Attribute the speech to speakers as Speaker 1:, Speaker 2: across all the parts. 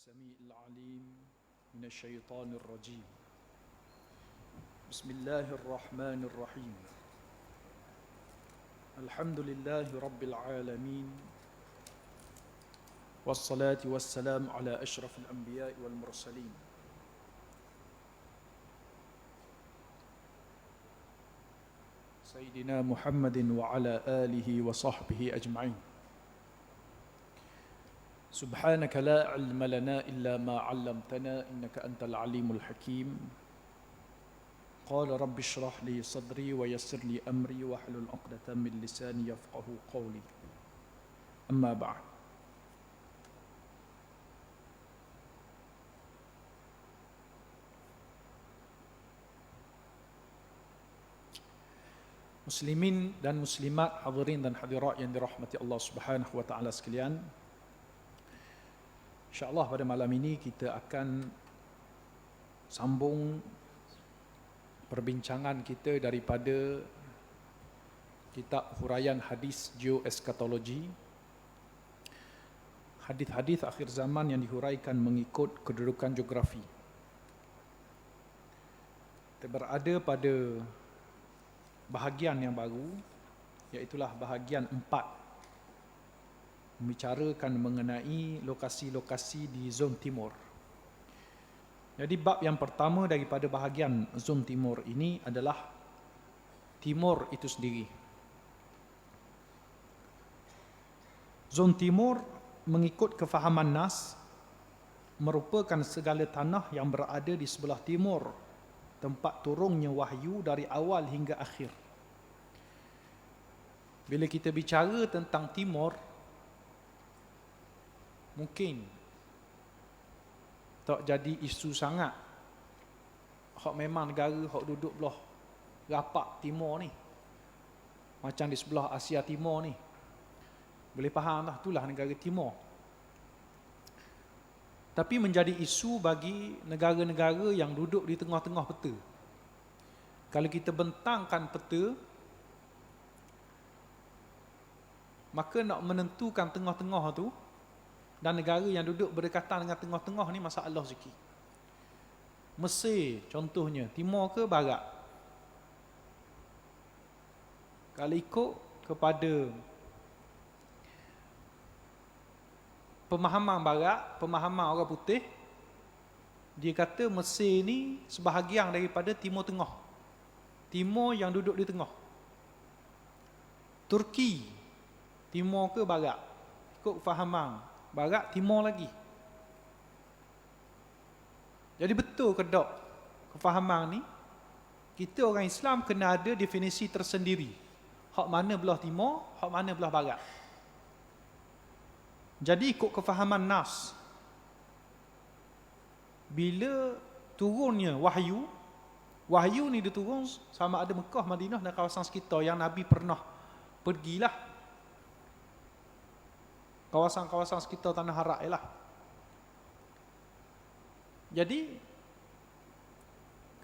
Speaker 1: السميع العليم من الشيطان الرجيم. بسم الله الرحمن الرحيم. الحمد لله رب العالمين، والصلاة والسلام على أشرف الأنبياء والمرسلين سيدنا محمد وعلى آله وصحبه أجمعين. سبحانك لا علم لنا إلا ما علمتنا إنك أنت العليم الحكيم. قال رب اشرح لي صدري ويسر لي أمري واحلل عقدة من لساني يفقه قولي. أما بعد. Muslimin dan muslimat, hadirin dan hadirat yang dirahmati Allah Subhanahu wa taala sekalian. InsyaAllah pada malam ini kita akan sambung perbincangan kita daripada kitab huraian hadis geoeskatologi, hadis-hadis akhir zaman yang dihuraikan mengikut kedudukan geografi. Kita berada pada bahagian yang baru, iaitulah bahagian 4, membicarakan mengenai lokasi-lokasi di zon timur. Jadi bab yang pertama daripada bahagian zon timur ini adalah timur itu sendiri. Zon timur mengikut kefahaman Nas merupakan segala tanah yang berada di sebelah timur tempat turunnya wahyu dari awal hingga akhir. Bila kita bicara tentang timur, mungkin tak jadi isu sangat. Hak memang negara hak duduk belah rapat timur ni, macam di sebelah Asia Timur ni, boleh faham lah, itulah negara timur. Tapi menjadi isu bagi negara-negara yang duduk di tengah-tengah peta. Kalau kita bentangkan peta, maka nak menentukan tengah-tengah tu dan negara yang duduk berdekatan dengan tengah-tengah ni masalah sikit. Mesir contohnya, timur ke barat? Kalau ikut kepada pemahaman barat, pemahaman orang putih, dia kata Mesir ni sebahagian daripada timur tengah. Timur yang duduk di tengah. Turki, timur ke barat? Ikut fahaman barat, timur lagi. Jadi betul ke tak kefahaman ni? Kita orang Islam kena ada definisi tersendiri. Hak mana belah timur, hak mana belah barat. Jadi ikut kefahaman Nas, bila turunnya wahyu, wahyu ni diturun sama ada Mekah, Madinah dan kawasan sekitar yang Nabi pernah pergilah, kawasan-kawasan sekitar tanah Harak ialah. Jadi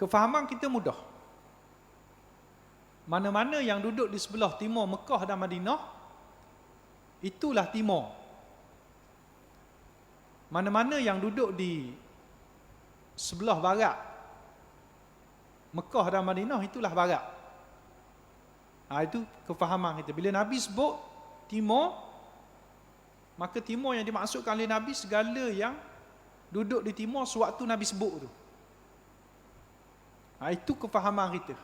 Speaker 1: kefahaman kita mudah. Mana-mana yang duduk di sebelah timur Mekah dan Madinah, itulah timur. Mana-mana yang duduk di sebelah barat Mekah dan Madinah, itulah barat. Itu kefahaman kita. Bila Nabi sebut timur, maka timur yang dimaksudkan oleh Nabi segala yang duduk di timur sewaktu Nabi sebut tu. Itu kefahaman kita.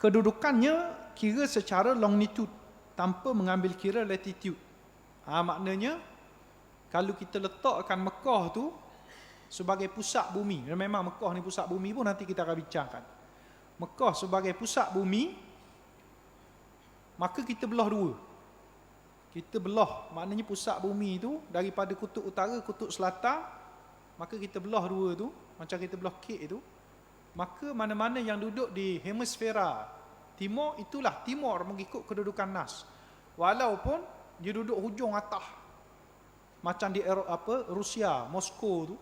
Speaker 1: Kedudukannya kira secara longitude tanpa mengambil kira latitude. Maknanya kalau kita letakkan Mekah tu sebagai pusat bumi, memang Mekah ni pusat bumi pun nanti kita akan bincangkan. Mekah sebagai pusat bumi, maka kita belah dua. Kita belah, maknanya pusat bumi tu daripada kutub utara, kutub selatan, maka kita belah dua tu, macam kita belah kek tu. Maka mana-mana yang duduk di hemisfera timur, itulah timur mengikut kedudukan Nas. Walaupun dia duduk hujung atas, macam di Rusia, Moskow tu,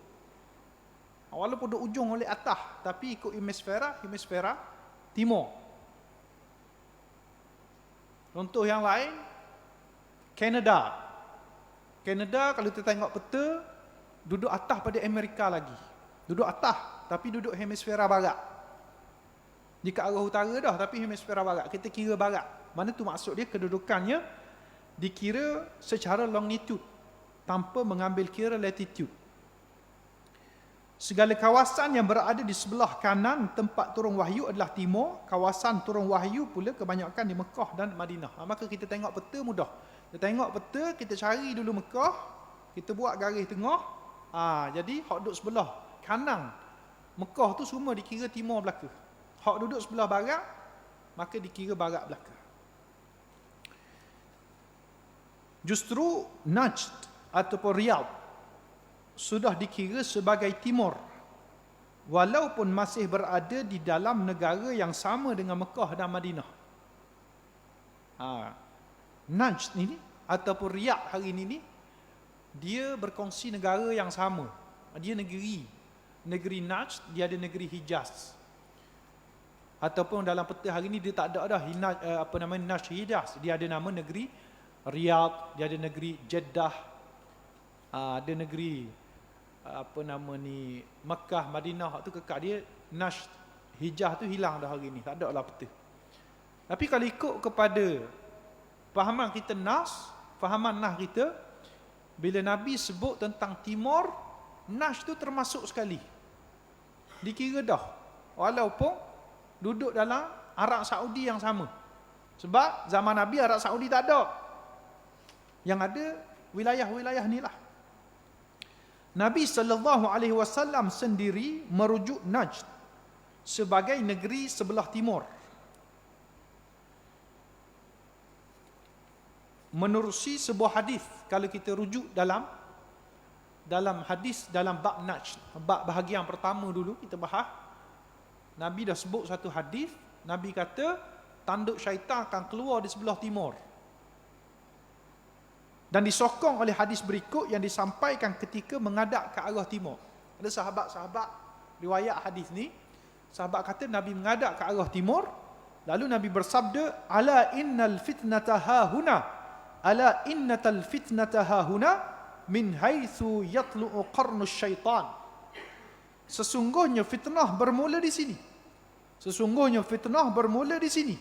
Speaker 1: walaupun duduk ujung oleh atas, tapi ikut hemisfera timur. Contoh yang lain, Kanada Kanada kalau kita tengok peta, duduk atas pada Amerika lagi. Duduk atas, tapi duduk hemisfera barat. Di ke arah utara dah, tapi hemisfera barat. Kita kira barat. Mana tu maksud dia? Kedudukannya dikira secara longitude, tanpa mengambil kira latitude. Segala kawasan yang berada di sebelah kanan tempat turun wahyu adalah timur. Kawasan turun wahyu pula kebanyakan di Mekah dan Madinah. Maka kita tengok peta mudah. Kita tengok peta, kita cari dulu Mekah, kita buat garis tengah. Jadi hak duduk sebelah kanan Mekah tu semua dikira timur belaka. Hak duduk sebelah barat, maka dikira barat belaka. Justru Najd ataupun Riyadh sudah dikira sebagai timur, walaupun masih berada di dalam negara yang sama dengan Mekah dan Madinah. Najd ini ataupun Riyadh hari ini, dia berkongsi negara yang sama. Dia negeri Najd, dia ada negeri Hijaz. Ataupun dalam peta hari ini dia tak ada dah Najd Hijaz, dia ada nama negeri Riyadh, dia ada negeri Jeddah, ada negeri Makkah, Madinah, tu kekal. Dia Najd Hijaz tu hilang dah hari ni, tak ada lah peta. Tapi kalau ikut kepada fahaman kita fahaman Nas kita, bila Nabi sebut tentang timur, Najd tu termasuk sekali, dikira dah, walaupun duduk dalam Arab Saudi yang sama. Sebab zaman Nabi Arab Saudi tak ada, yang ada wilayah-wilayah ni lah. Nabi SAW sendiri merujuk Najd sebagai negeri sebelah timur. Menerusi sebuah hadis, kalau kita rujuk dalam hadis dalam bab Najd, bab bahagian pertama dulu kita bahas, Nabi dah sebut satu hadis. Nabi kata tanduk syaitan akan keluar di sebelah timur, dan disokong oleh hadis berikut yang disampaikan ketika menghadap ke arah timur. Ada sahabat-sahabat riwayat hadis ni, sahabat kata Nabi menghadap ke arah timur, lalu Nabi bersabda, ala innal fitnata hahuna, ala innatal fitnata hahuna min haitsu yatlu'u qarnus syaitan. Sesungguhnya fitnah bermula di sini. Sesungguhnya fitnah bermula di sini,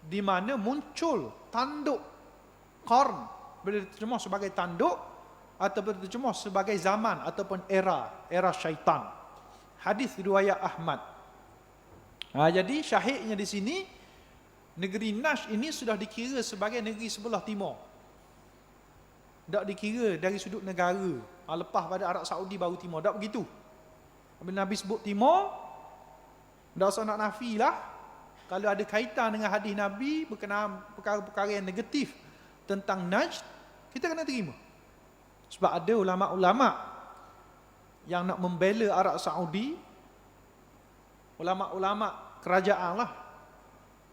Speaker 1: di mana muncul tanduk qarn, boleh diterjemah sebagai tanduk ataupun diterjemah sebagai zaman ataupun era syaitan. Hadis riwayat Ahmad. Jadi syahidnya di sini, negeri Najd ini sudah dikira sebagai negeri sebelah timur. Tak dikira dari sudut negara. Lepas pada Arab Saudi baru timur. Tak begitu. Bila Nabi sebut timur, tak usah nak nafi lah. Kalau ada kaitan dengan hadis Nabi berkenaan perkara-perkara yang negatif tentang Najd, kita kena terima. Sebab ada ulama-ulama yang nak membela Arab Saudi, ulama-ulama kerajaan lah.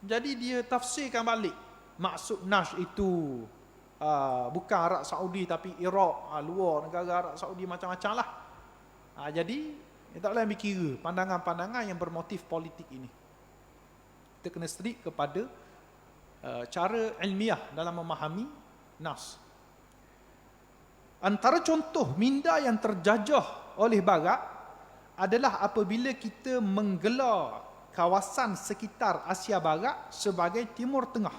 Speaker 1: Jadi dia tafsirkan balik. Maksud Najd itu bukan Arab Saudi tapi Iraq, luar negara Arab Saudi, macam-macam lah. Jadi kita tak boleh ambil kira pandangan-pandangan yang bermotif politik ini. Kita kena strict kepada cara ilmiah dalam memahami Nas. Antara contoh minda yang terjajah oleh Barat adalah apabila kita menggelar kawasan sekitar Asia Barat sebagai Timur Tengah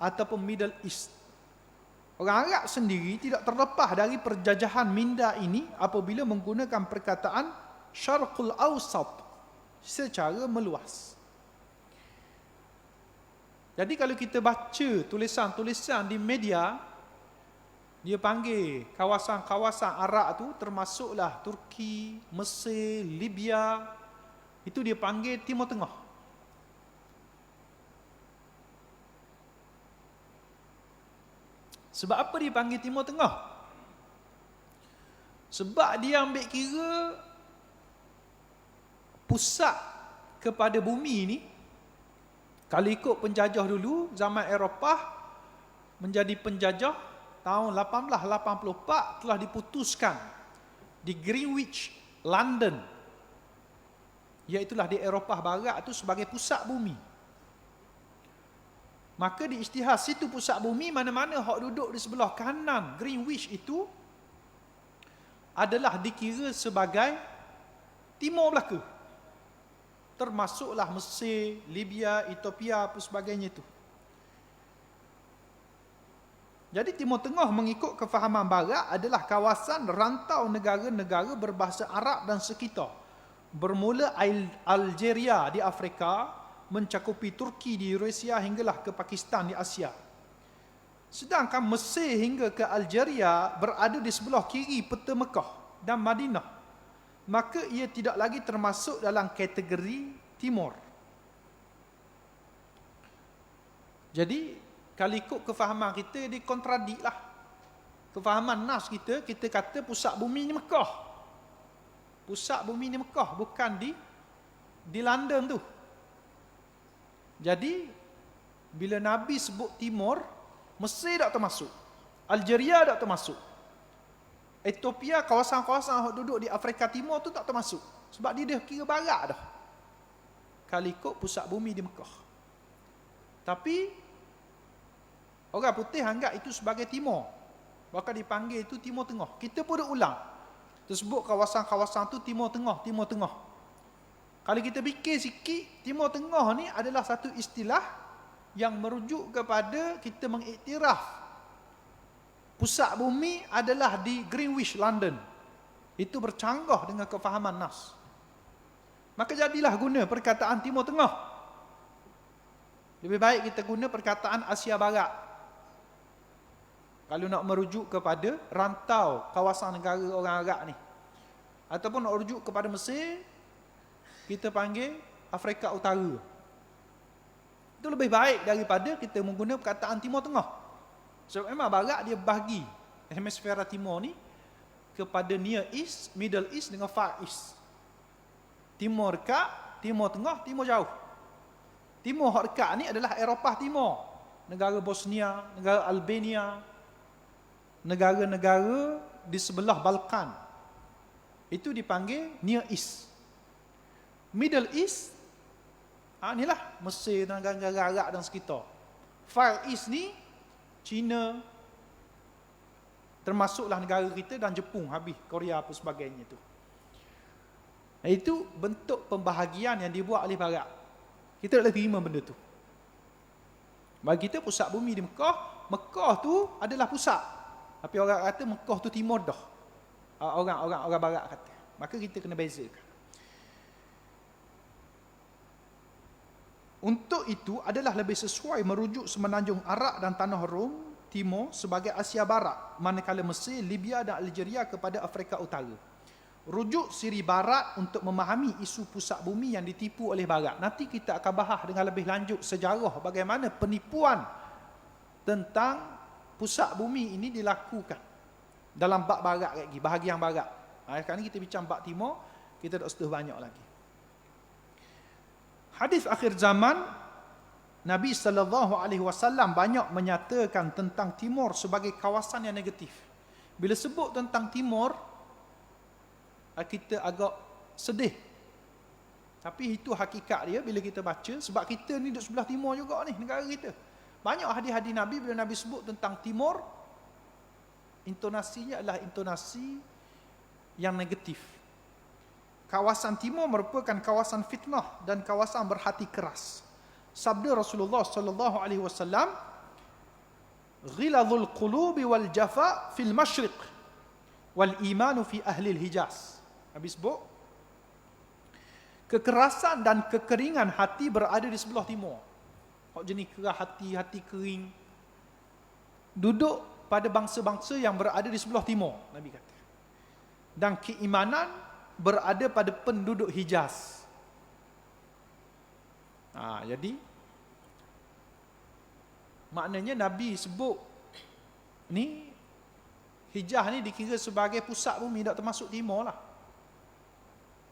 Speaker 1: ataupun Middle East. Orang Arab sendiri tidak terlepas dari perjajahan minda ini apabila menggunakan perkataan Syarqul Awsat secara meluas. Jadi kalau kita baca tulisan-tulisan di media, dia panggil kawasan-kawasan Arab tu, termasuklah Turki, Mesir, Libya, itu dia panggil Timur Tengah. Sebab apa dia panggil Timur Tengah? Sebab dia ambil kira pusat kepada bumi ni. Kalau ikut penjajah dulu, zaman Eropah menjadi penjajah, tahun 1884 telah diputuskan di Greenwich, London, iaitulah di Eropah Barat itu, sebagai pusat bumi. Maka di ijtihad situ pusat bumi, mana-mana hak duduk di sebelah kanan Greenwich itu adalah dikira sebagai Timur Melaka. Termasuklah Mesir, Libya, Ethiopia, apa sebagainya itu. Jadi Timur Tengah mengikut kefahaman Barat adalah kawasan rantau negara-negara berbahasa Arab dan sekitar. Bermula Algeria di Afrika, mencakupi Turki di Eurasia hinggalah ke Pakistan di Asia. Sedangkan Mesir hingga ke Algeria berada di sebelah kiri peta Mekah dan Madinah. Maka ia tidak lagi termasuk dalam kategori Timur. Jadi kalau ikut kefahaman kita, dia kontradik lah. Kefahaman nas kita kata pusat bumi ni Mekah. Pusat bumi ni Mekah, bukan di London tu. Jadi, bila Nabi sebut Timur, Mesir tak termasuk. Algeria tak termasuk. Ethiopia, kawasan-kawasan duduk di Afrika Timur tu tak termasuk. Sebab dia kira barat dah. Kalau ikut pusat bumi di Mekah. Tapi, orang putih anggap itu sebagai Timur. Bahkan dipanggil itu Timur Tengah. Kita pun dah ulang. Tersebut kawasan-kawasan tu Timur Tengah, Timur Tengah. Kalau kita fikir sikit, Timur Tengah ni adalah satu istilah yang merujuk kepada kita mengiktiraf pusat bumi adalah di Greenwich, London. Itu bercanggah dengan kefahaman nas. Maka jadilah guna perkataan Timur Tengah. Lebih baik kita guna perkataan Asia Barat. Kalau nak merujuk kepada rantau kawasan negara orang Arab ni. Ataupun nak rujuk kepada Mesir, kita panggil Afrika Utara. Itu lebih baik daripada kita menggunakan perkataan Timur Tengah. Sebab memang Barat dia bahagi hemisfera Timur ni kepada Near East, Middle East dengan Far East. Timur dekat, Timur Tengah, Timur jauh. Timur hak dekat ni adalah Eropah Timur. Negara Bosnia, negara Albania, negara-negara di sebelah Balkan. Itu dipanggil Near East. Middle East, inilah Mesir dan negara-negara Arab dan sekitar. Far East ni, China, termasuklah negara kita dan Jepun, habis Korea apa sebagainya tu. Itu bentuk pembahagian yang dibuat oleh Barat. Kita tak boleh terima benda tu. Bagi kita pusat bumi di Mekah, Mekah tu adalah pusat. Tapi orang kata Mekah tu Timur dah. Orang Barat kata. Maka kita kena bezakan. Untuk itu adalah lebih sesuai merujuk semenanjung Arak dan tanah Rom Timur sebagai Asia Barat, manakala Mesir, Libya dan Algeria kepada Afrika Utara. Rujuk siri Barat untuk memahami isu pusat bumi yang ditipu oleh Barat. Nanti kita akan bahas dengan lebih lanjut sejarah bagaimana penipuan tentang pusat bumi ini dilakukan dalam bab Barat lagi, bahagian Barat. Sekarang ni kita bincang bab Timur, kita tak sentuh banyak lagi. Hadis akhir zaman, Nabi SAW banyak menyatakan tentang Timur sebagai kawasan yang negatif. Bila sebut tentang Timur, kita agak sedih. Tapi itu hakikat dia bila kita baca, sebab kita ni duduk sebelah Timur juga ni, negara kita. Banyak hadis-hadis Nabi bila Nabi sebut tentang Timur, intonasinya adalah intonasi yang negatif. Kawasan Timur merupakan kawasan fitnah dan kawasan berhati keras. Sabda Rasulullah sallallahu alaihi wasallam, "Ghilazul qulubi wal jafa fil masyriq wal imanu fi ahli al-Hijaz." Nabi sebut kekerasan dan kekeringan hati berada di sebelah timur. Hak jenis kerah hati, hati kering, duduk pada bangsa-bangsa yang berada di sebelah timur, Nabi kata. Dan keimanan berada pada penduduk Hijaz. Jadi maknanya Nabi sebut ni Hijaz ni dikira sebagai pusat bumi, tak termasuk timur lah.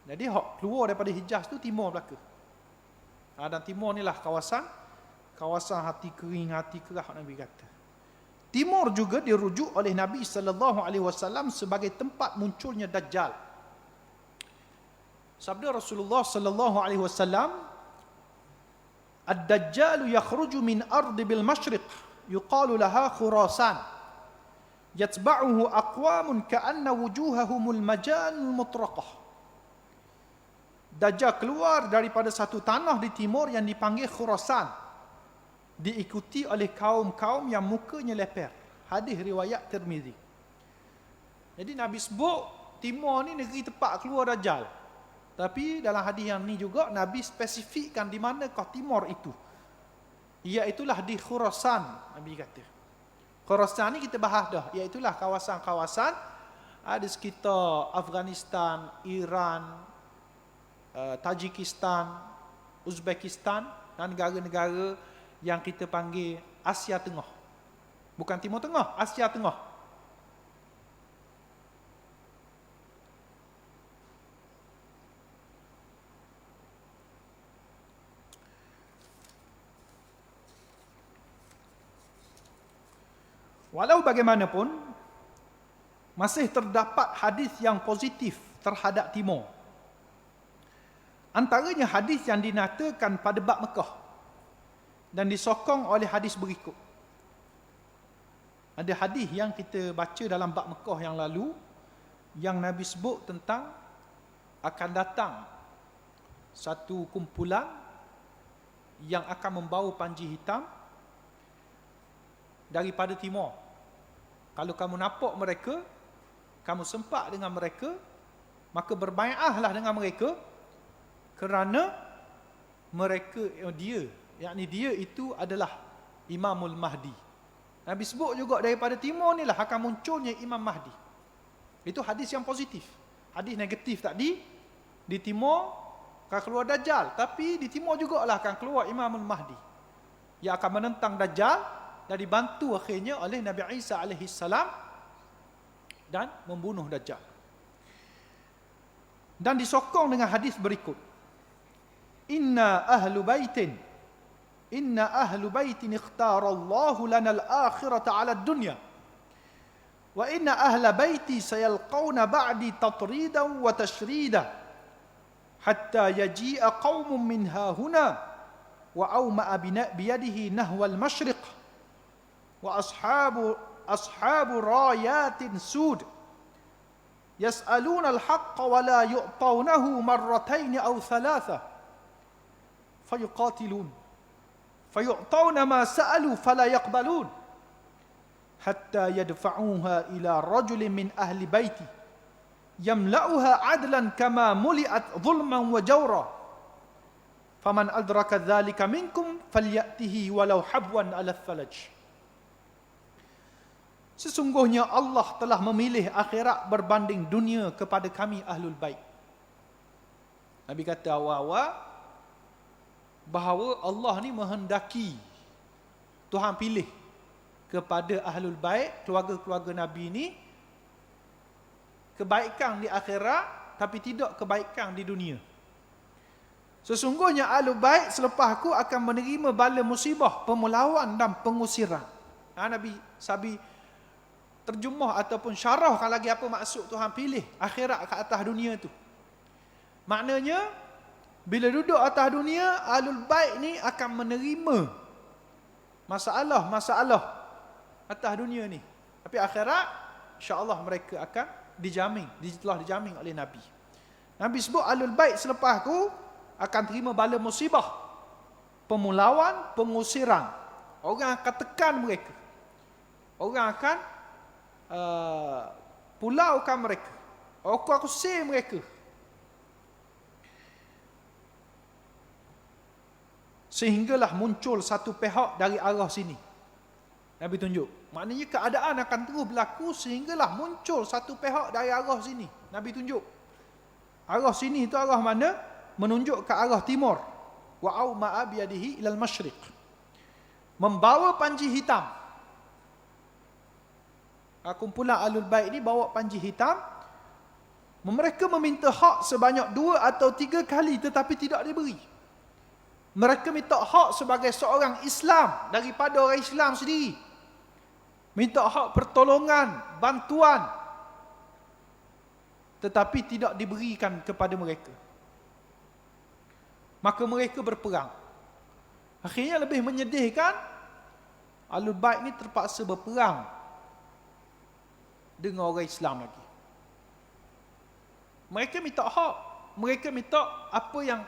Speaker 1: Jadi hak keluar daripada Hijaz tu timur belaka. Dan timur ni lah kawasan hati kering, hati kerah, Nabi kata. Timur juga dirujuk oleh Nabi SAW sebagai tempat munculnya Dajjal. Sabda Rasulullah SAW, Ad-Dajjal yakhruju min ardi bil masyriq yuqalu laha Khurasan. Yatba'uhu aqwamun ka'anna wujuhahumul majanul mutraqah. Dajjal keluar daripada satu tanah di timur yang dipanggil Khurasan, diikuti oleh kaum-kaum yang mukanya leper. Hadis riwayat Tirmizi. Jadi Nabi sebut timur ni negeri tempat keluar Dajjal. Tapi dalam hadis yang ni juga Nabi spesifikkan di manakah timur itu. Iaitulah di Khurasan, Nabi kata. Khurasan ni kita bahas dah, iaitulah kawasan-kawasan ada sekitar Afghanistan, Iran, Tajikistan, Uzbekistan dan negara-negara yang kita panggil Asia Tengah. Bukan Timur Tengah, Asia Tengah. Walau bagaimanapun, masih terdapat hadis yang positif terhadap Timur. Antaranya hadis yang dinatakan pada bab Mekah dan disokong oleh hadis berikut. Ada hadis yang kita baca dalam bab Mekah yang lalu, yang Nabi sebut tentang akan datang satu kumpulan yang akan membawa panji hitam daripada timur. Kalau kamu nampak mereka, kamu sempak dengan mereka, maka berbaiatlah dengan mereka, kerana mereka, yakni dia itu adalah Imamul Mahdi. Nabi sebut juga daripada timur ni lah akan munculnya Imam Mahdi. Itu hadis yang positif. Hadis negatif tadi, di timur akan keluar Dajjal, tapi di timur juga lah akan keluar Imamul Mahdi yang akan menentang Dajjal dan dibantu akhirnya oleh Nabi Isa AS dan membunuh Dajjal. Dan disokong dengan hadis berikut. Inna ahlu baitin ikhtarallahu lana al-akhirata ala dunya wa inna ahla baiti sayalqawna ba'di tatridan wa tashrida hatta yaji'a qaumun min hahuna wa awma'a biyadihi nahwa al-mashriq wa ashabu rayatin sud yas'aluna al-haqqa wa la yu'tawnahu marratayn aw thalatha fayuqatilun fayu'tawna ma sa'alu fala yaqbalun hatta yadfa'uha ila rajulin min ahli baiti yamla'uha adlan kama muli'at zulman wa jawra faman adraka dhalika minkum falyatihi walau habwan ala thalaj. Sesungguhnya Allah telah memilih akhirat berbanding dunia kepada kami Ahlul Bait. Nabi kata awal-awal bahawa Allah ni menghendaki, Tuhan pilih kepada Ahlul Bait, keluarga-keluarga Nabi ni, kebaikan di akhirat tapi tidak kebaikan di dunia. Sesungguhnya Ahlul Bait selepas aku akan menerima bala musibah, pemelawan dan pengusiran. Nabi Sabi terjemah ataupun syarahkan lagi apa maksud Tuhan pilih akhirat ke atas dunia tu. Maknanya bila duduk atas dunia, Ahlul Bait ni akan menerima masalah-masalah atas dunia ni. Tapi akhirat insya-Allah mereka akan telah dijamin oleh Nabi. Nabi sebut Ahlul Bait selepas aku akan terima bala musibah, pemulawan, pengusiran. Orang akan tekan mereka. Orang akan pulaukan mereka. Aku usir mereka. Sehinggalah muncul satu pihak dari arah sini. Nabi tunjuk. Maknanya keadaan akan terus berlaku sehinggalah muncul satu pihak dari arah sini. Nabi tunjuk. Arah sini itu arah mana? Menunjuk ke arah timur. Wa awma'a biyadihi ilal masyriq. Membawa panji hitam. Kumpulan Ahlul Bait ni bawa panji hitam. Mereka meminta hak sebanyak 2 atau 3 kali tetapi tidak diberi. Mereka minta hak sebagai seorang Islam daripada orang Islam sendiri. Minta hak pertolongan, bantuan. Tetapi tidak diberikan kepada mereka. Maka mereka berperang. Akhirnya lebih menyedihkan, Ahlul Bait ni terpaksa berperang dengan orang Islam lagi. Mereka minta hak, mereka minta apa yang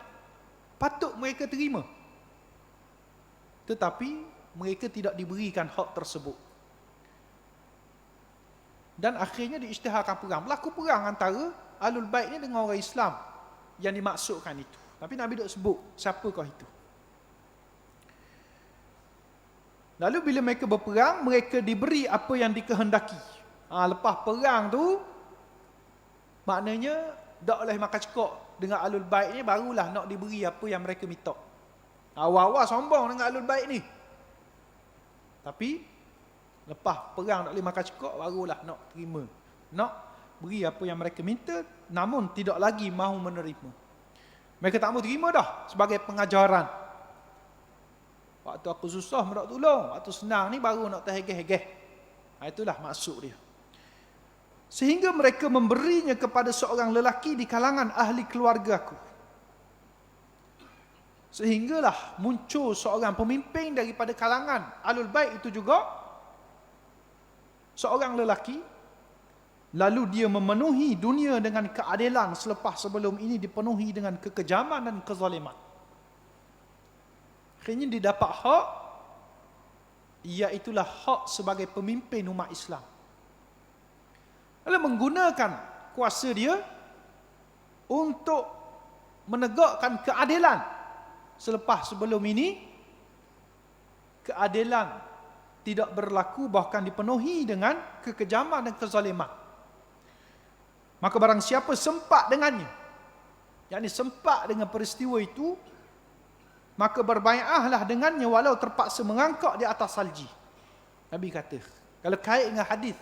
Speaker 1: patut mereka terima. Tetapi mereka tidak diberikan hak tersebut. Dan akhirnya diisytiharkan perang. Berlaku perang antara Ahlul Bait ni dengan orang Islam yang dimaksudkan itu. Tapi Nabi tak sebut siapakah itu. Lalu bila mereka berperang, mereka diberi apa yang dikehendaki. Lepas perang tu, maknanya tak boleh makan cekok dengan Ahlul Bait ni, barulah nak diberi apa yang mereka minta. Awal-awal sombong dengan Ahlul Bait ni. Tapi lepas perang tak boleh makan cekok, barulah nak terima. Nak beri apa yang mereka minta, namun tidak lagi mahu menerima. Mereka tak mahu terima dah sebagai pengajaran. Waktu aku susah mereka tolong, waktu senang ni baru nak terhegeh-hegeh. Itulah maksud dia. Sehingga mereka memberinya kepada seorang lelaki di kalangan ahli keluargaku. Sehinggalah muncul seorang pemimpin daripada kalangan Ahlul Bait itu juga, seorang lelaki. Lalu dia memenuhi dunia dengan keadilan selepas sebelum ini dipenuhi dengan kekejaman dan kezaliman. Akhirnya dia dapat hak, iaitulah hak sebagai pemimpin umat Islam. Lalu menggunakan kuasa dia untuk menegakkan keadilan. Selepas sebelum ini, keadilan tidak berlaku, bahkan dipenuhi dengan kekejaman dan kezaliman. Maka barang siapa sempat dengannya, yakni sempat dengan peristiwa itu, maka berbai'ahlah dengannya walau terpaksa mengangkat di atas salji. Nabi kata, kalau kait dengan hadis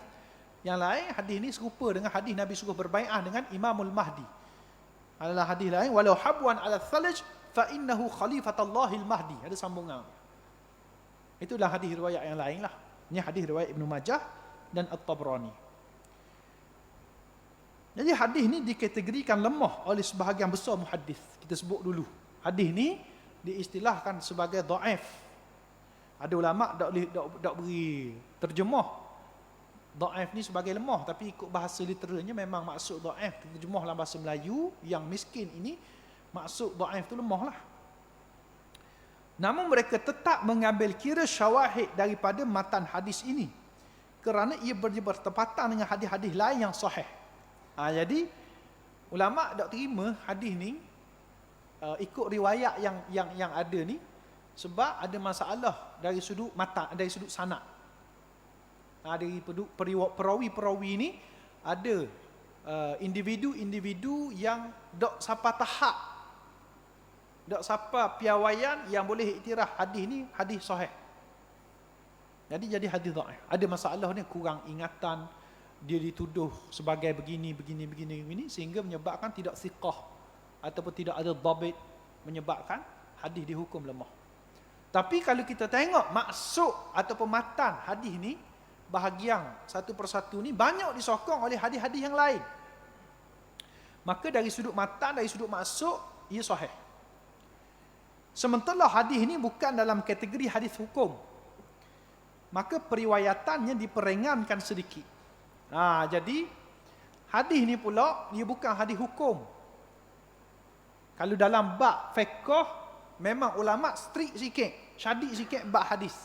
Speaker 1: yang lain, hadis ni serupa dengan hadis Nabi suruh berbai'ah dengan Imamul Mahdi. Adalah hadis lain, walau habwan ala thalaj fa innahu khalifatullahil mahdi. Ada sambungan. Itulah hadis riwayat yang lain lah. Ini hadis riwayat Ibnu Majah dan At-Tabrani. Jadi hadis ni dikategorikan lemah oleh sebahagian besar muhaddis. Kita sebut dulu. Hadis ni diistilahkan sebagai dhaif. Ada ulama tak beri terjemah dhaif ni sebagai lemah, tapi ikut bahasa literalnya memang maksud dhaif terjemah dalam bahasa Melayu yang miskin ini, maksud dhaif tu lemah lah. Namun mereka tetap mengambil kira syawahid daripada matan hadis ini kerana ia bertepatan dengan hadis-hadis lain yang sahih. Jadi ulama tak terima hadis ni ikut riwayat yang ada ni, sebab ada masalah dari sudut matan, dari sudut sanad. Dari perawi-perawi ni ada individu-individu yang dok sapa tahap, dok sapa piawaian yang boleh iktiraf hadis ni hadis sahih. Jadi hadis dhaif. Ada masalah ni, kurang ingatan, dia dituduh sebagai begini sehingga menyebabkan tidak siqah ataupun tidak ada dhabit, menyebabkan hadis dihukum lemah. Tapi kalau kita tengok maksud ataupun matan hadis ni, bahagian satu persatu ni banyak disokong oleh hadis-hadis yang lain. Maka dari sudut matan, dari sudut maksud, ia sahih. Sementara hadis ni bukan dalam kategori hadis hukum, maka periwayatannya diperingankan sedikit. Jadi hadis ni pula dia bukan hadis hukum. Kalau dalam bab fiqh memang ulama strict sikit, syadid sikit bab hadis.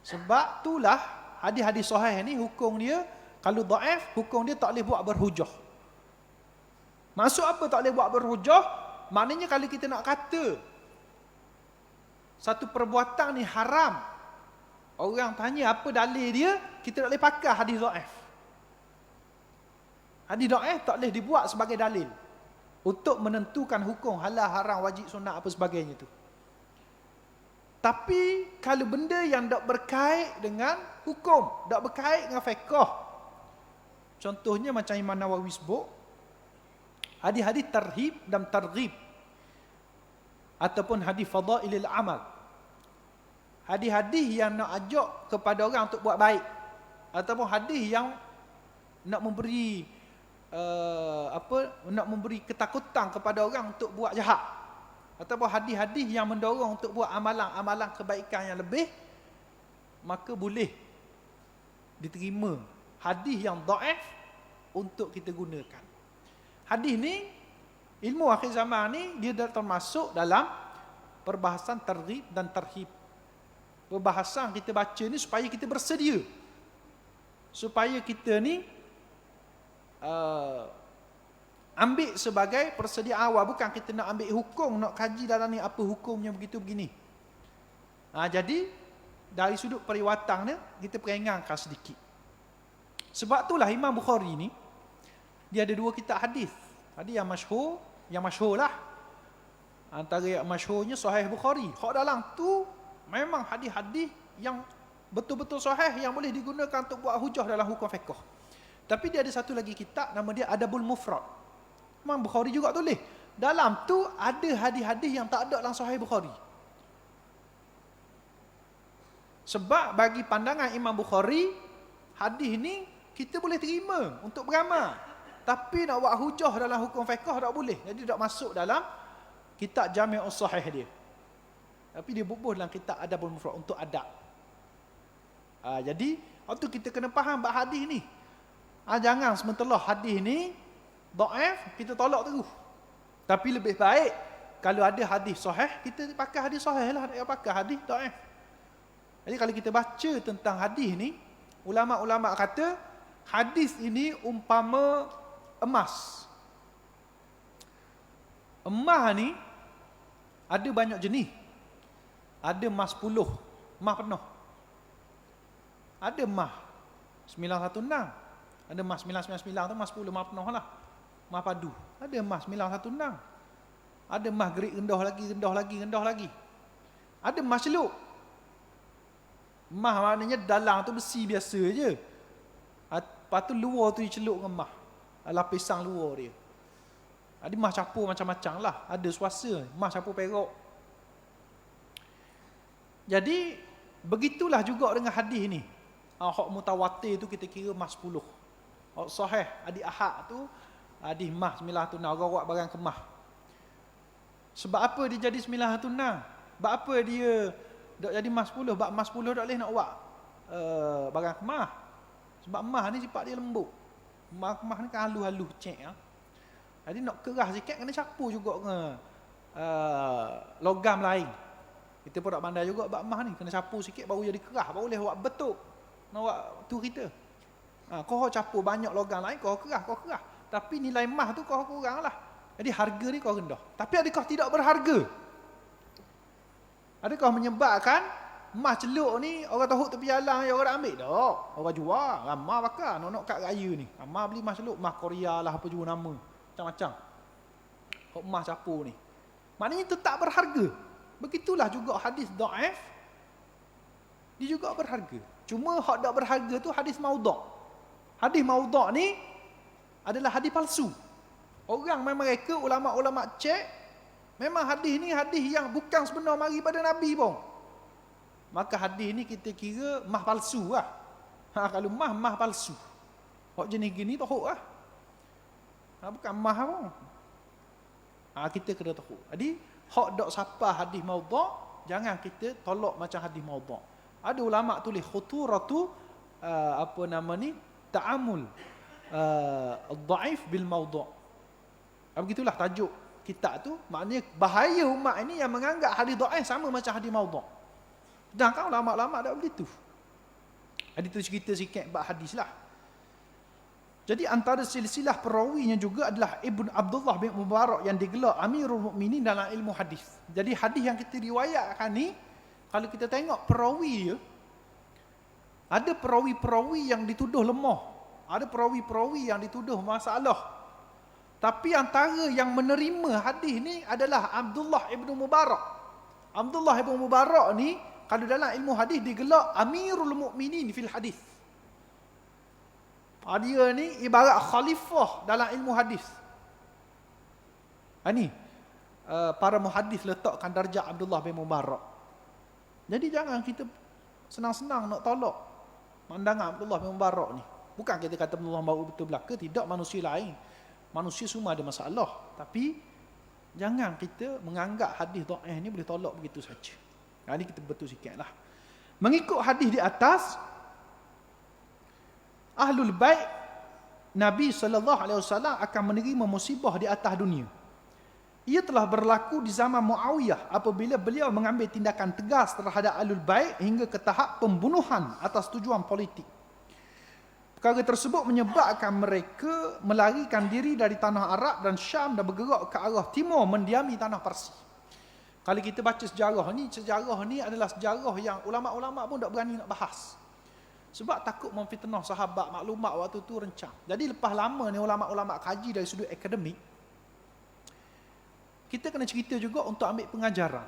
Speaker 1: Sebab itulah hadis-hadis sahih ni hukum dia, kalau dhaif hukum dia tak boleh buat berhujah. Maksud apa tak boleh buat berhujah? Maknanya kalau kita nak kata satu perbuatan ni haram, orang tanya apa dalil dia, kita tak boleh pakai hadis dhaif. Hadis dhaif tak boleh dibuat sebagai dalil untuk menentukan hukum halal, haram, wajib, sunat apa sebagainya tu. Tapi kalau benda yang tak berkait dengan hukum, tak berkait dengan fiqh, contohnya macam Imam Nawawi sebut, hadis-hadis tarhib dan targhib, ataupun hadis fadailil amal, hadis-hadis yang nak ajak kepada orang untuk buat baik, ataupun hadis yang nak memberi nak memberi ketakutan kepada orang untuk buat jahat. ataupun hadis-hadis yang mendorong untuk buat amalan-amalan kebaikan yang lebih, maka boleh diterima hadis yang dhaif untuk kita gunakan. Hadis ni, ilmu akhir zaman ni, dia dah termasuk dalam perbahasan targhib dan tarhib. Perbahasan kita baca ni supaya kita bersedia, supaya kita ni ambil sebagai persedia awal, bukan kita nak ambil hukum, nak kaji dalam ni apa hukumnya begitu begini. Jadi dari sudut periwatan dia, kita peringatkan sedikit. Sebab itulah Imam Bukhari ni, dia ada 2 kitab hadis. Hadis yang masyhur lah. Antara yang masyhurnya Sahih Bukhari. Hak dalam tu memang hadis-hadis yang betul-betul sahih, yang boleh digunakan untuk buat hujah dalam hukum fiqh. Tapi dia ada satu lagi kitab, nama dia Adabul Mufrad. Imam Bukhari juga tulis. Dalam tu ada hadis-hadis yang tak ada dalam Sahih Bukhari. Sebab bagi pandangan Imam Bukhari, hadis ni kita boleh terima untuk beramal. Tapi nak buat hujah dalam hukum fiqh tak boleh. Jadi tak masuk dalam kitab Jami'us Sahih dia. Tapi dia bubuh dalam kitab Adabul Mufrad untuk adab. Jadi waktu kita kena faham bab hadis ni. Jangan sementara hadis ni dhaif, kita tolak terus. Tapi lebih baik kalau ada hadis sahih, kita pakai hadis sahih lah, tak pakai hadis dhaif. Jadi kalau kita baca tentang hadis ni, ulama-ulama kata hadis ini umpama emas. Emas ni ada banyak jenis. Ada emas 10, emas penuh. Ada emas 916. Ada emas 999 tu emas 10, emas penuh lah. Emas padu. Ada emas 916. Ada emas gerik rendah lagi. Ada emas celup. Emas maknanya dalam tu besi biasa je. Lepas tu luar tu dicelup dengan emas. Lapisan luar dia. Ada emas capur macam-macam lah. Ada suasa. Emas capur perak. Jadi, begitulah juga dengan hadis ni. Hak mutawatir tu kita kira emas 10. Hak sahih, hadis ahad tu, hadis emas 916. Orang buat barang kemas. Sebab apa dia jadi 916? Sebab apa dia tak jadi emas 10? Sebab emas 10 tak boleh nak buat barang kemas. Sebab emas ni sifat dia lembut. Emas kemas ni kan halus-halus cek. Jadi nak keras sikit kena capur juga dengan logam lain. Kita pun tak pandai juga bab emas ni, kena capur sikit baru jadi keras, baru boleh buat betul. Nak buat tu kita. Kau capur banyak logam lain, kau keras. Tapi nilai emas tu kau kurang lah. Jadi harga ni kau rendah. Tapi adakah tidak berharga? Adakah menyebabkan emas celup ni orang tahu tepi jalan yang orang ambil? Tak. Orang jual, ramai bakar nak kat raya ni. Ramai beli emas celup, emas Korea lah apa juga nama. Macam-macam. Kau emas capur ni. Maknanya tetap berharga. Begitulah juga hadis dhaif. Dia juga berharga. Cuma hak tak berharga tu hadis maudhu'. Hadis maudhu' ni adalah hadis palsu. Orang memang mereka ulama-ulama cek, memang hadis ni hadis yang bukan sebenar mari pada Nabi pun. Maka hadis ni kita kira mah palsu lah. Kalau mah palsu. Hak jenis gini tahu lah. Bukan mah pun. Kita kena tahu. Jadi hak dok siapa hadis maudhu', jangan kita tolak macam hadis maudhu'. Ada ulama tulis khuturatu ta'amul dhaif bil maudhu'. Begitulah tajuk kitab tu. Maknanya bahaya umat ini yang menganggap hadis dhaif sama macam hadis maudhu'. Sedangkan ulama-ulama tak begitu. Jadi tu cerita sikit bab hadis lah. Jadi antara silsilah perawinya juga adalah Ibn Abdullah bin Mubarak yang digelar Amirul Mukminin dalam ilmu hadis. Jadi hadis yang kita riwayatkan ni, kalau kita tengok perawi, ada perawi-perawi yang dituduh lemah, ada perawi-perawi yang dituduh masalah. Tapi antara yang menerima hadis ni adalah Abdullah ibn Mubarak. Abdullah ibn Mubarak ni kalau dalam ilmu hadis digelar Amirul Mukminin fil hadis. Dia ni ibarat khalifah dalam ilmu hadis. Ini para muhadis letakkan darjah Abdullah bin Mubarak. Jadi jangan kita senang-senang nak tolak pandangan Abdullah bin Mubarak ni. Bukan kita kata Abdullah bin Mubarak betul belaka, tidak, manusia lain. Manusia semua ada masalah. Tapi jangan kita menganggap hadis dhaif ni boleh tolak begitu saja. Ini kita betul sikitlah. Mengikut hadis di atas, Ahlul Bait Nabi SAW akan menerima musibah di atas dunia. Ia telah berlaku di zaman Muawiyah apabila beliau mengambil tindakan tegas terhadap Ahlul Bait hingga ke tahap pembunuhan atas tujuan politik. Perkara tersebut menyebabkan mereka melarikan diri dari tanah Arab dan Syam dan bergerak ke arah timur mendiami tanah Parsi. Kalau kita baca sejarah ni adalah sejarah yang ulama'-ulama' pun tak berani nak bahas. Sebab takut memfitnah sahabat, maklumat waktu tu rencang. Jadi lepas lama ni ulama'-ulama' kaji dari sudut akademik, kita kena cerita juga untuk ambil pengajaran.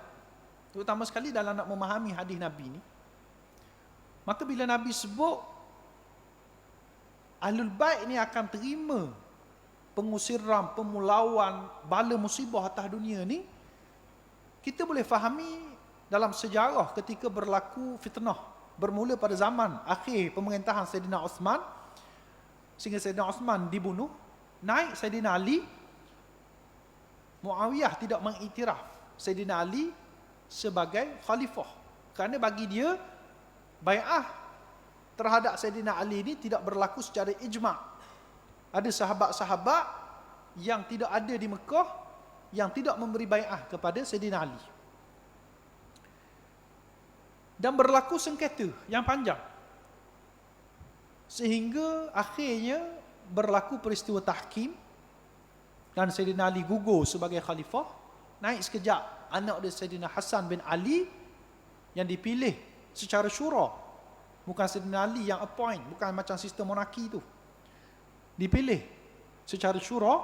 Speaker 1: Terutama sekali dalam nak memahami hadis Nabi ni. Maka bila Nabi sebut Ahlul Bait ni akan terima pengusiran, pemulauan, bala musibah atas dunia ni, kita boleh fahami dalam sejarah ketika berlaku fitnah. Bermula pada zaman akhir pemerintahan Saidina Osman, sehingga Saidina Osman dibunuh, naik Saidina Ali, Muawiyah tidak mengiktiraf Saidina Ali sebagai khalifah. Kerana bagi dia, bai'ah terhadap Saidina Ali ini tidak berlaku secara ijma'. Ada sahabat-sahabat yang tidak ada di Mekah yang tidak memberi bai'ah kepada Saidina Ali. Dan berlaku sengketa yang panjang. Sehingga akhirnya berlaku peristiwa tahkim dan Saidina Ali gugur sebagai khalifah. Naik sekejap anak dia Saidina Hasan bin Ali yang dipilih secara syura. Bukan Saidina Ali yang appoint, bukan macam sistem monarki tu. Dipilih secara syura.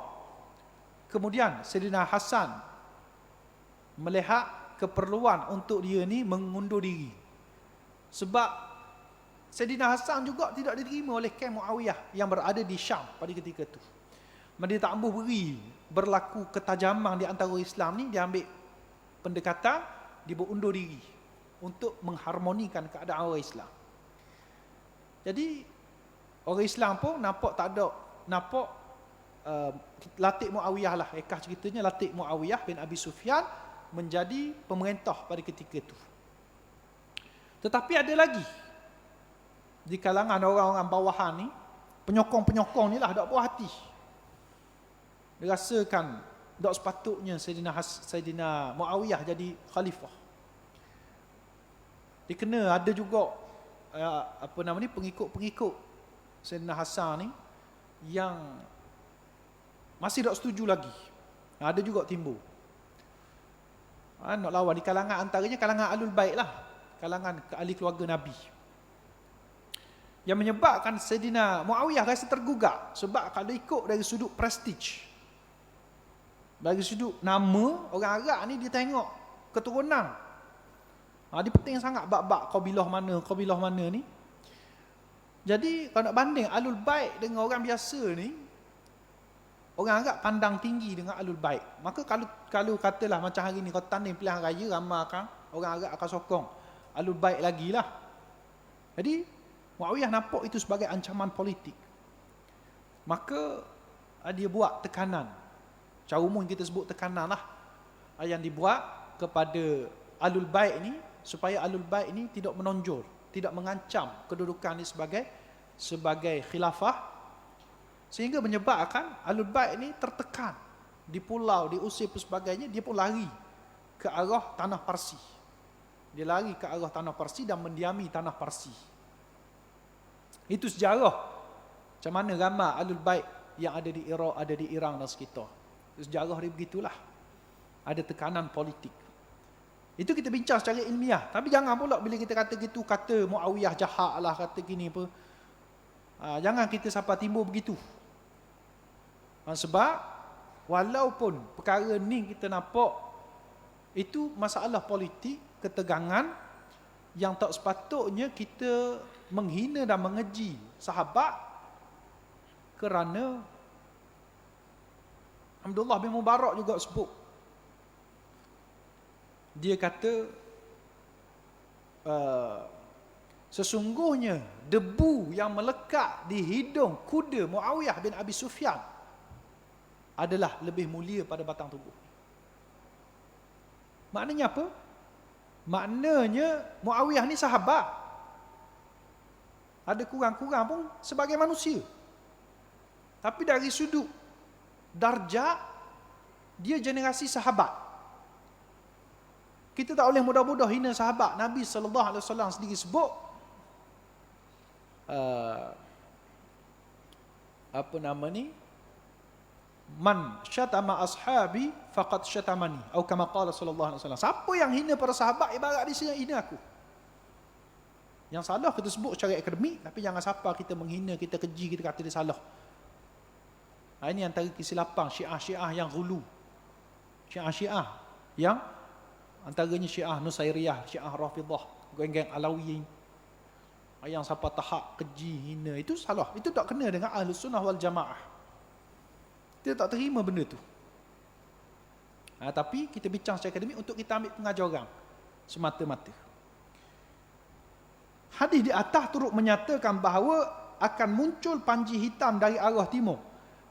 Speaker 1: Kemudian Saidina Hasan melihat keperluan untuk dia ni mengundur diri. Sebab Saidina Hasan juga tidak diterima oleh Kem Muawiyah yang berada di Syam pada ketika itu. Dia tak ambuh beri, berlaku ketajaman di antara Islam ni, dia ambil pendekatan, dia berundur diri untuk mengharmonikan keadaan orang Islam. Jadi orang Islam pun nampak Latik Muawiyah lah, ceritanya Latik Muawiyah bin Abi Sufyan menjadi pemerintah pada ketika itu. Tetapi ada lagi di kalangan orang-orang bawahan ni, penyokong-penyokong ni lah, tak puas hati. Dia rasakan tak sepatutnya Saidina Muawiyah jadi khalifah. Dia kena ada juga pengikut-pengikut Saidina Hasan ni yang masih tak setuju lagi. Ada juga timbul. Nak lawan di kalangan, antaranya kalangan Ahlul Bait lah, kalangan ahli keluarga Nabi. Yang menyebabkan Saidina Muawiyah rasa tergugak. Sebab kalau ikut dari sudut prestige, dari sudut nama, orang Arab ni dia tengok keturunan. Dia penting sangat bab-bab kabilah mana ni. Jadi kalau nak banding Ahlul Bait dengan orang biasa ni, orang Arab pandang tinggi dengan Ahlul Bait. Maka kalau katalah macam hari ni kau tanding pilihan raya, ramai kan orang Arab akan sokong Ahlul Bait lagi lah. Jadi Muawiyah nampak itu sebagai ancaman politik. Maka dia buat tekanan. Cara umum kita sebut tekanan lah, yang dibuat kepada Ahlul Bait ni, supaya Ahlul Bait ni tidak menonjol, tidak mengancam kedudukan ni sebagai khilafah. Sehingga menyebabkan Ahlul Bait ni tertekan di pulau, diusir dan sebagainya. Dia pun lari ke arah tanah Parsi. Dia lari ke arah tanah Parsi dan mendiami tanah Parsi. Itu sejarah macam mana ramai Ahlul Bait yang ada di Iraq, ada di Iran dan sekitar. Sejarah dia begitulah. Ada tekanan politik. Itu kita bincang secara ilmiah. Tapi jangan pula bila kita kata gitu, kata Muawiyah jahat lah, kata gini apa. Jangan kita sampai timbul begitu. Sebab walaupun perkara ni kita nampak itu masalah politik, ketegangan yang tak sepatutnya kita menghina dan mengeji sahabat, kerana Abdullah bin Mubarak juga sebut, dia kata sesungguhnya debu yang melekat di hidung kuda Muawiyah bin Abi Sufyan adalah lebih mulia pada batang tubuh. Maknanya apa? Maknanya Muawiyah ni sahabat. Ada kurang-kurang pun sebagai manusia. Tapi dari sudut darjah, dia generasi sahabat. Kita tak boleh mudah-mudah hina sahabat. Nabi SAW sendiri sebut, man syatama ashabi faqad syatamani, atau kama qala sallallahu alaihi wasallam. Siapa yang hina para sahabat, ibarat dia sendiri hina aku. Yang salah kita sebut secara akademik, tapi jangan siapa kita menghina, kita keji, kita kata dia salah. Ini antara kesilapan Syiah-Syiah yang ghulu. Syiah-Syiah yang antaranya Syiah Nusairiyah, Syiah Rafidah, geng-geng Alawi. Yang siapa tahap keji, hina, itu salah. Itu tak kena dengan Ahlus Sunnah wal Jamaah. Kita tak terima benda tu. Tapi kita bincang secara akademik untuk kita ambil pengajaran semata-mata. Hadis di atas turut menyatakan bahawa akan muncul panji hitam dari arah timur.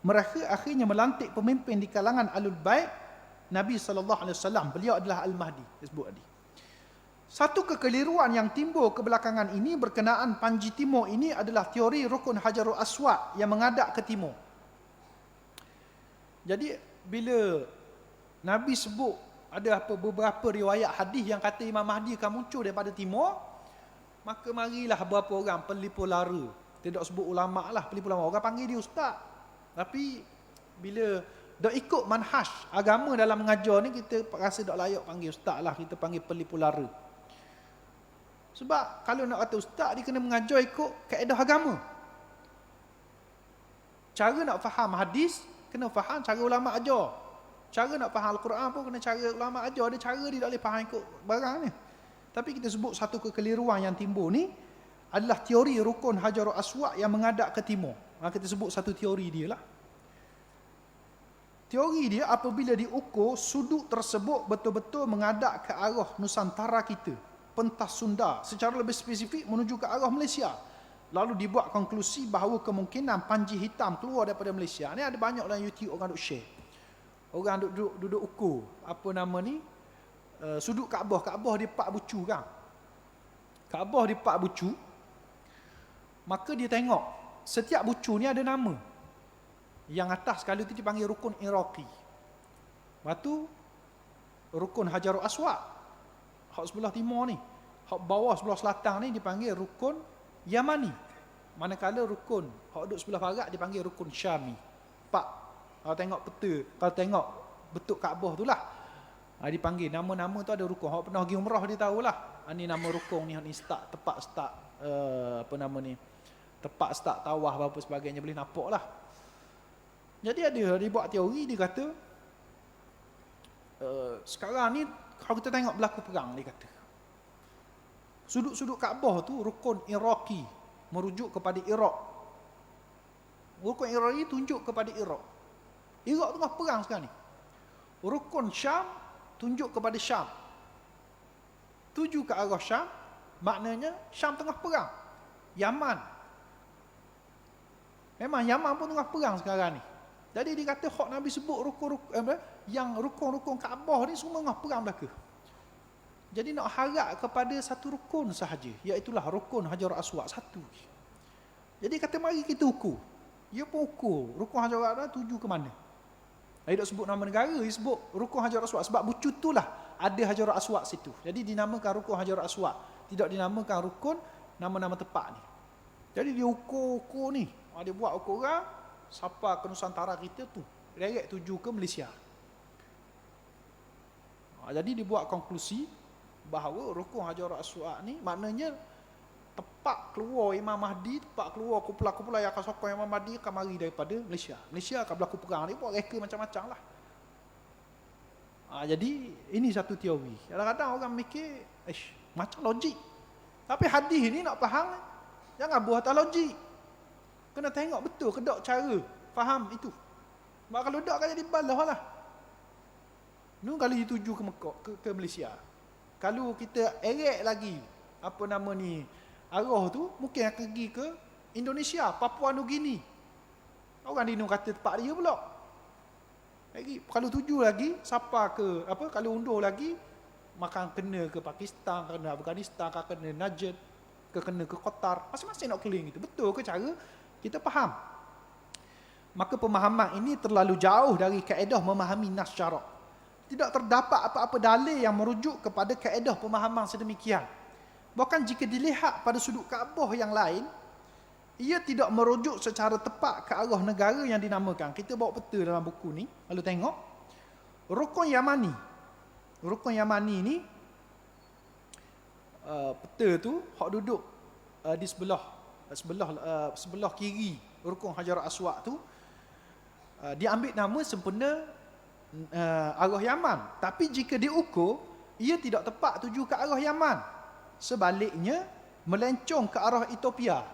Speaker 1: Mereka akhirnya melantik pemimpin di kalangan Ahlul Bait Nabi SAW. Beliau adalah Al-Mahdi. Disebut tadi. Satu kekeliruan yang timbul kebelakangan ini berkenaan panji timur ini adalah teori rukun Hajarul Aswad yang menghadap ke timur. Jadi bila Nabi sebut ada beberapa riwayat hadis yang kata Imam Mahdi akan muncul daripada timur, maka marilah beberapa orang pelipur lara. Tidak sebut ulama lah, pelipur lara. Orang panggil dia ustaz. Tapi bila dah ikut manhaj agama dalam mengajar ni, kita rasa tak layak panggil ustaz lah, kita panggil pelipur lara. Sebab kalau nak kata ustaz, dia kena mengajar ikut kaedah agama. Cara nak faham hadis, kena faham cara ulama ajar. Cara nak faham Al-Quran pun kena cara ulama ajar. Ada cara dia tak boleh faham ikut barang ni. Tapi kita sebut satu kekeliruan yang timbul ni adalah teori rukun Hajarul Aswad yang menghadap ke timur. Kita sebut satu teori dia lah. Teori dia apabila diukur sudut tersebut betul-betul menghadap ke arah Nusantara kita, pentas Sunda, secara lebih spesifik menuju ke arah Malaysia. Lalu dibuat konklusi bahawa kemungkinan panji hitam keluar daripada Malaysia. Ni ada banyak dalam YouTube orang duk share. Orang duduk ukur sudut Kaabah. Kaabah dia 4 bucu kan. Kaabah dia 4 bucu. Maka dia tengok setiap bucu ni ada nama. Yang atas sekali tu dipanggil rukun Iraqi. Lepas tu rukun Hajarul Aswad, hak sebelah timur ni. Hak bawah sebelah selatan ni dipanggil rukun Yamani. Manakala rukun hak duduk sebelah barat dipanggil rukun Syami. Pak, kalau tengok peta, kalau tengok bentuk Kaabah tu lah, dipanggil nama-nama tu ada rukun. Hak pernah pergi umrah dia tahulah. Ni nama rukun ni start tepat start tepat start tawaf apa sebagainya, boleh nampak lah. Jadi dia buat teori, dia kata sekarang ni kalau kita tengok berlaku perang, dia kata sudut-sudut Kaabah tu rukun Iraqi, merujuk kepada Iraq. Rukun Iraqi tunjuk kepada Iraq. Iraq tengah perang sekarang ni. Rukun Syam tunjuk kepada Syam, tuju ke arah Syam, maknanya Syam tengah perang. Yaman, memang Yaman pun tengah perang sekarang ni. Jadi dia kata hak Nabi sebut yang rukun-rukun Kaabah ni semua tengah perang belaka. Jadi nak harap kepada satu rukun sahaja, iaitulah rukun Hajarul Aswad satu. Jadi kata mari kita ukur. Dia pun ukur rukun Hajarul Aswad tuju ke mana. Dia tak sebut nama negara, dia sebut rukun Hajarul Aswad sebab bucu itulah ada Hajarul Aswad situ. Jadi dinamakan rukun Hajarul Aswad, tidak dinamakan rukun nama-nama tempat ni. Jadi dia ukur-ukur ni. Dia buat ukuran sampai ke Nusantara kita tu, direct tuju ke Malaysia. Jadi dia buat konklusi bahawa rukun Hajarul Aswad ni maknanya tepat keluar Imam Mahdi, tepat keluar kumpulan-kumpulan yang akan sokong Imam Mahdi akan mari daripada Malaysia. Malaysia akan berlaku perang. Dia buat reka macam-macam lah. Jadi ini satu teori. Kadang-kadang orang mikir macam logik. Tapi hadis ni nak faham, jangan buat atas logik. Kena tengok betul kedok cara faham itu. Sebab kalau tak kan jadi balah lah. Ni kalau dituju ke Mekah, ke Malaysia. Kalau kita erek lagi arah tu, mungkin akan pergi ke Indonesia, Papua Nugini. Orang di kata tempat dia pula. Lagi kalau tuju lagi siapa ke kalau undur lagi makan kena ke Pakistan, kena Afghanistan, kena Najd, kena ke Qatar, masing-masing nak keliling itu. Betul ke cara kita faham? Maka pemahaman ini terlalu jauh dari kaedah memahami nas syarak. Tidak terdapat apa-apa dalil yang merujuk kepada kaedah pemahaman sedemikian. Bahkan jika dilihat pada sudut Kaabah yang lain, ia tidak merujuk secara tepat ke arah negara yang dinamakan. Kita bawa peta dalam buku ni, lalu tengok Rukun Yamani. Rukun Yamani ni peta tu hak duduk di sebelah kiri Rukun Hajar Aswad tu, dia ambil nama sempena arah Yaman. Tapi jika diukur, ia tidak tepat tuju ke arah Yaman. Sebaliknya, melencong ke arah Ethiopia.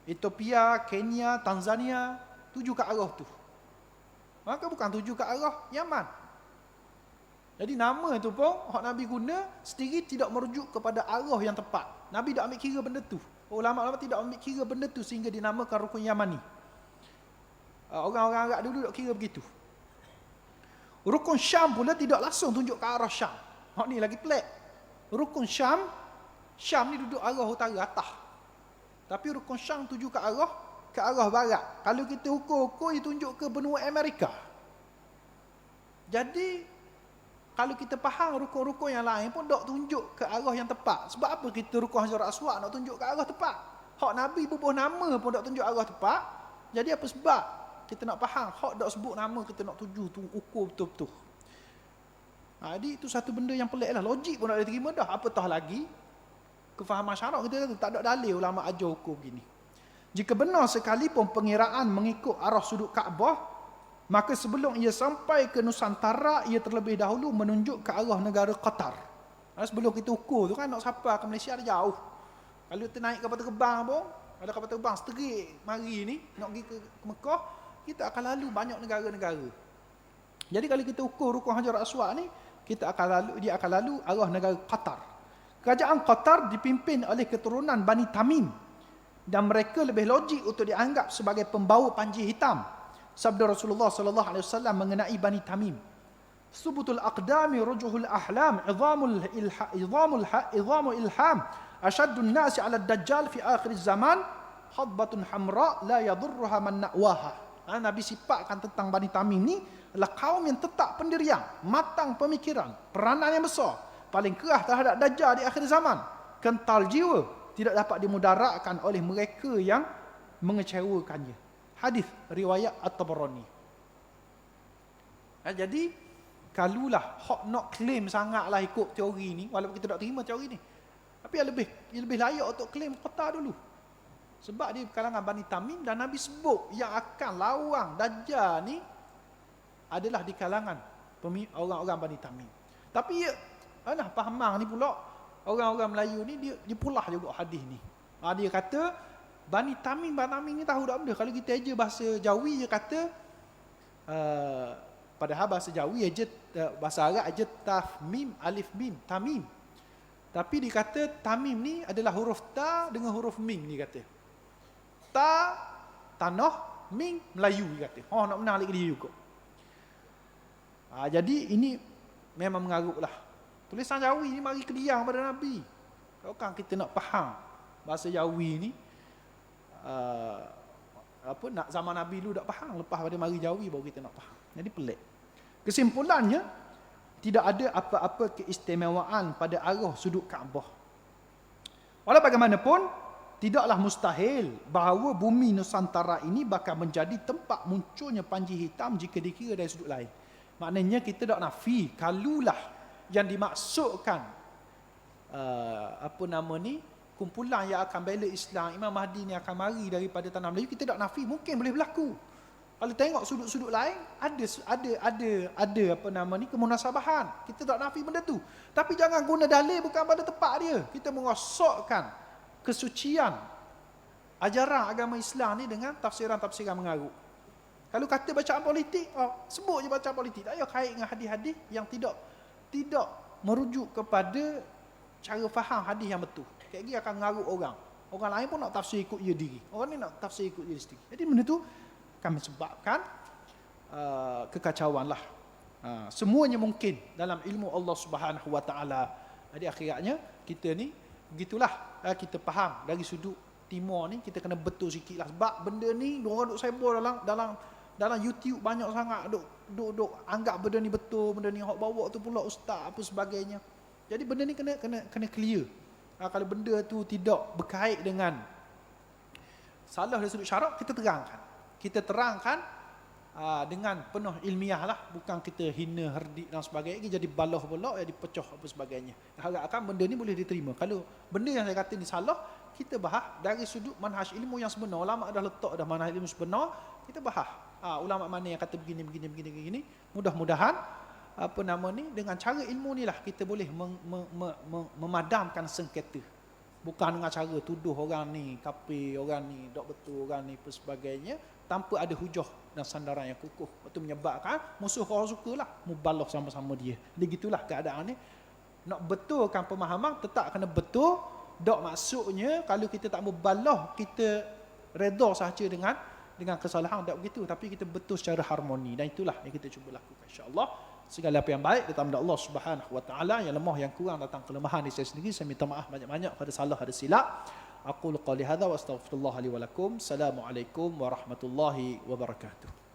Speaker 1: Ethiopia, Kenya, Tanzania, tuju ke arah tu. Maka bukan tuju ke arah Yaman. Jadi nama tu pun, hak Nabi guna sendiri tidak merujuk kepada arah yang tepat. Nabi tak ambil kira benda tu. Ulama-ulama tidak ambil kira benda tu sehingga dinamakan Rukun Yamani. Orang-orang Arab dulu tak kira begitu. Rukun Syam pula tidak langsung tunjuk ke arah Syam. Hak ni lagi pelik. Rukun Syam ni duduk arah utara atas. Tapi Rukun Syam tuju ke arah barat. Kalau kita ukur-ukur, dia tunjuk ke benua Amerika. Jadi kalau kita faham rukun-rukun yang lain pun tak tunjuk ke arah yang tepat. Sebab apa kita Rukun Hajar Aswad nak tunjuk ke arah tepat? Hak Nabi bubuh nama pun tak tunjuk arah tepat. Jadi apa sebab kita nak faham hak tak sebut nama, kita nak tuju tu ukur betul-betul. Jadi itu satu benda yang pelik lah. Logik pun tak boleh terima dah. Apatah lagi kefahaman syarak kita tak ada dalil ulama ajar ukur begini. Jika benar sekalipun pengiraan mengikut arah sudut Kaabah, maka sebelum ia sampai ke Nusantara, ia terlebih dahulu menunjuk ke arah negara Qatar. Sebelum kita ukur tu kan nak sampai ke Malaysia ada jauh. Kalau kita naik kapal terbang pun, ada kapal terbang seterik mari ni nak pergi ke Mekah, kita akan lalu banyak negara-negara. Jadi kalau kita ukur Rukun Hajar Aswad ni, dia akan lalu arah negara Qatar. Kerajaan Qatar dipimpin oleh keturunan Bani Tamim, dan mereka lebih logik untuk dianggap sebagai pembawa panji hitam. Sabda Rasulullah sallallahu alaihi wasallam mengenai Bani Tamim, "Subutul aqdami rujuhul ahlam, idhamul ilham, ashaddun nasi 'ala ad-dajjal fi akhir zaman, hadbatun hamra la yadurruha man na'waha." Nabi sifatkan tentang Bani Tamim ni adalah kaum yang tetap pendirian, matang pemikiran, peranan yang besar, paling keras terhadap Dajjal di akhir zaman, kental jiwa, tidak dapat dimudaratkan oleh mereka yang mengecewakannya. Hadis riwayat At-Tabarani. Jadi kalulah hak nak claim sangatlah ikut teori ni, walaupun kita tak terima teori ni, tapi yang lebih layak untuk claim Qatar dulu. Sebab dia kalangan Bani Tamim, dan Nabi sebut yang akan lawang Dajjal ni adalah di kalangan orang-orang Bani Tamim. Tapi pahamang ni pula, orang-orang Melayu ni dia pulah juga hadis ni. Dia kata Bani Tamim ni tahu tak benda. Kalau kita eja bahasa Jawi, dia kata padahal bahasa Jawi bahasa Arab aja taf mim alif mim Tamim. Tapi dia kata Tamim ni adalah huruf ta dengan huruf mim, dia kata. Ta tanah, mim Melayu, dia kata. Nak benar lagi dia juga. Jadi ini memang mengarutlah. Tulisan Jawi ni mari kediang pada Nabi. Kalau kan kita nak faham bahasa Jawi ni, nak zaman Nabi dulu tak faham, lepas pada mari Jawi baru kita nak faham. Jadi pelik. Kesimpulannya, tidak ada apa-apa keistimewaan pada arah sudut Kaabah. Walau bagaimanapun, tidaklah mustahil bahawa bumi Nusantara ini bakal menjadi tempat munculnya panji hitam jika dikira dari sudut lain. Maknanya kita tak nafi kalulah yang dimaksudkan kumpulan yang akan bela Islam, Imam Mahdi ni akan mari daripada tanah Melayu, kita tak nafi mungkin boleh berlaku. Kalau tengok sudut-sudut lain ada kemunasabahan. Kita tak nafi benda tu. Tapi jangan guna dalil bukan pada tempat dia. Kita merosakkan kesucian ajaran agama Islam ni dengan tafsiran-tafsiran mengarut. Kalau kata bacaan politik, sebut je bacaan politik. Tak payah kait dengan hadis-hadis yang tidak merujuk kepada cara faham hadis yang betul. Kayak gini akan mengarut orang. Orang lain pun nak tafsir ikut dia diri. Orang ni nak tafsir ikut dia sendiri. Jadi benda tu akan menyebabkan kekacauan lah. Semuanya mungkin dalam ilmu Allah Subhanahu Wa Taala. Jadi akhirnya kita ni begitulah, kita faham dari sudut timur ni kita kena betul sikit lah. Sebab benda ni diorang duk cyber dalam YouTube banyak sangat duk anggap benda ni betul, benda ni hok bawa tu pula ustaz apa sebagainya. Jadi benda ni kena clear. Kalau benda tu tidak berkait dengan salah dari sudut syarak, kita terangkan. Kita terangkan dengan penuh ilmiah lah, bukan kita hina, herdik dan sebagainya, jadi balah pula, jadi pecah apa sebagainya. Harapkan benda ni boleh diterima. Kalau benda yang saya kata ni salah, kita bahas dari sudut manhaj ilmu yang sebenar. Ulama dah letak dah manhaj ilmu sebenar, kita bahas. Ulama mana yang kata begini. Mudah-mudahan dengan cara ilmu ni lah kita boleh memadamkan sengketa. Bukan dengan cara tuduh orang ni kafir, orang ni tak betul, orang ni apa sebagainya, tanpa ada hujah dan sandaran yang kukuh. Itu menyebabkan musuh orang sukalah mubalah sama-sama dia. Jadi gitulah keadaan ni. Nak betulkan pemahaman tetap kena betul. Tak maksudnya kalau kita tak mubalah kita redha sahaja dengan kesalahan, tak begitu, tapi kita betul secara harmoni, dan itulah yang kita cuba lakukan insya-Allah. Segala apa yang baik datang dari Allah Subhanahu Wa Taala, yang lemah yang kurang datang kelemahan di saya sendiri. Saya minta maaf banyak-banyak pada salah, ada silap. Aqulu qali hadza wa astaghfirullah li wa lakum. Assalamualaikum warahmatullahi wabarakatuh.